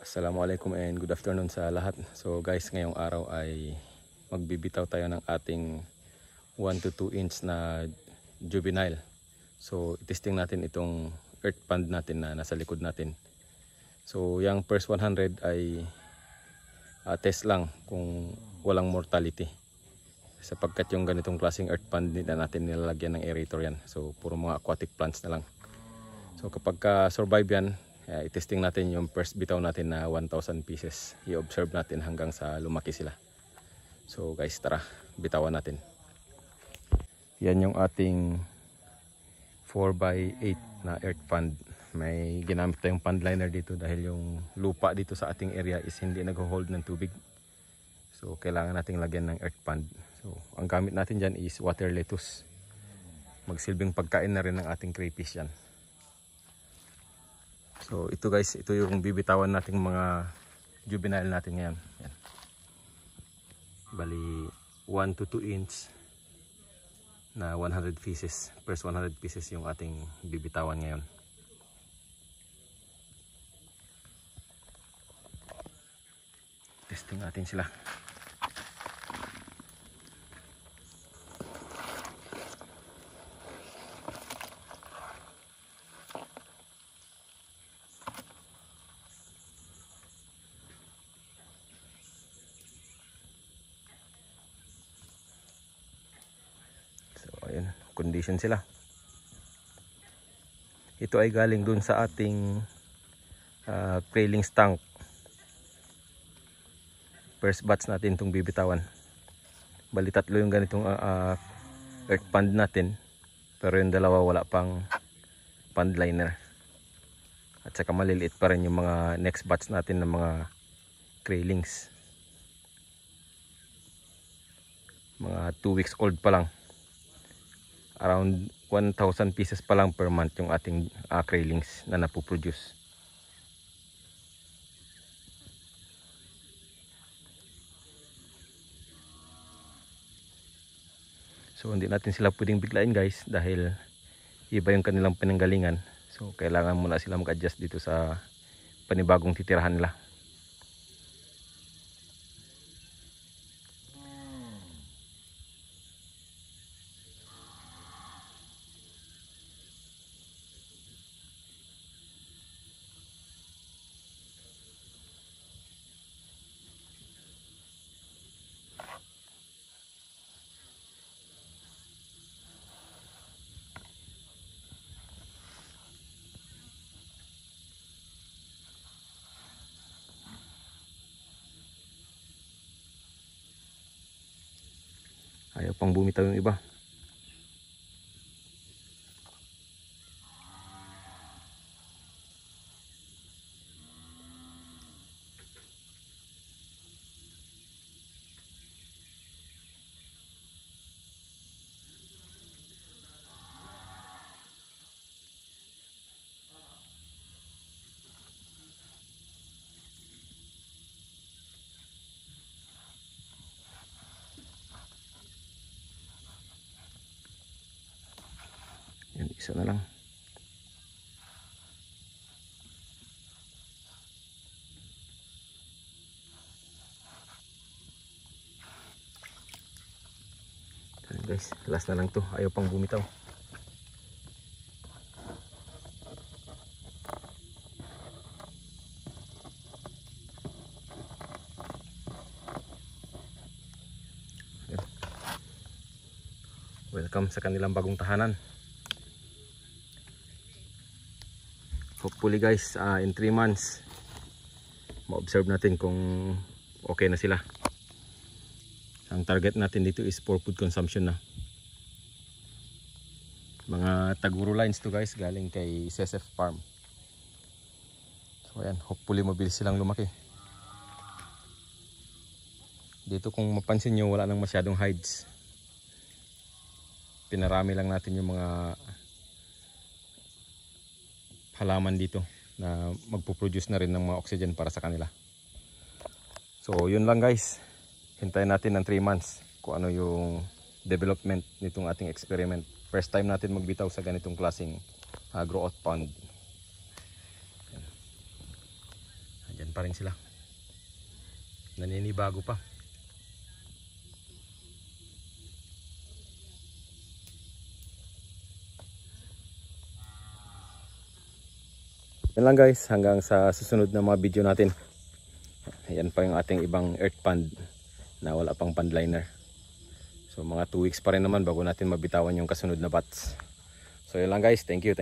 Assalamualaikum and good afternoon sa lahat. So guys, ngayong araw ay magbibitaw tayo ng ating 1 to 2 inch na juvenile. So itesting natin itong earth pond natin na nasa likod natin. So yung first 100 ay test lang kung walang mortality. Sapagkat yung ganitong klaseng earth pond na natin nilalagyan ng aerator yan. So puro mga aquatic plants na lang. So kapag survive yan, i-testing natin yung first bitaw natin na 1,000 pieces. I-observe natin hanggang sa lumaki sila. So guys, tara, bitawan natin. Yan yung ating 4x8 na earth pond. May ginamit tayong pond liner dito dahil yung lupa dito sa ating area is hindi nag-hold ng tubig. So kailangan nating lagyan ng earth pond. So ang gamit natin dyan is water lettuce. Magsilbing pagkain na rin ng ating crayfish yan. So ito guys, ito yung bibitawan nating mga juvenile natin ngayon. Yan. Bali 1 to 2 inch na 100 pieces. First 100 pieces yung ating bibitawan ngayon. Testing natin sila. Ayan, condition sila. Ito ay galing dun sa ating Krailings tank. First batch natin itong bibitawan. Bali tatlo yung ganitong earth pond natin. Pero yung dalawa wala pang pond liner. At saka maliliit pa rin yung mga next batch natin ng mga Krailings. Mga 2 weeks old pa lang. Around 1,000 pieces pa lang per month yung ating Krailings na napoproduce. So hindi natin sila pwedeng biglain guys dahil iba yung kanilang pinanggalingan. So kailangan muna sila mag-adjust dito sa panibagong titirahan nila. Ayaw pang bumitaw yung iba. Yan, isa na lang. Yan guys, last na lang to. Ayaw pang bumitaw. Yan. Welcome sa kanilang bagong tahanan. Hopefully guys, in 3 months ma-observe natin kung okay na sila. Ang target natin dito is for food consumption na. Mga taguro lines to guys, galing kay SSF Farm. So ayan, hopefully mabilis silang lumaki. Dito kung mapansin nyo, wala nang masyadong hides. Pinarami lang natin yung mga halaman dito na magpo-produce na rin ng mga oxygen para sa kanila. So yun lang guys, hintayin natin ng 3 months kung ano yung development nitong ating experiment. First time natin magbitaw sa ganitong klaseng grow out pond. Ayan. Nandyan pa rin sila. Naninibago pa. Yan lang guys, hanggang sa susunod na mga video natin. Ayan pa yung ating ibang earth pond na wala pang pond liner. So mga 2 weeks pa rin naman bago natin mabitawan yung kasunod na bats. So yan lang guys, thank you.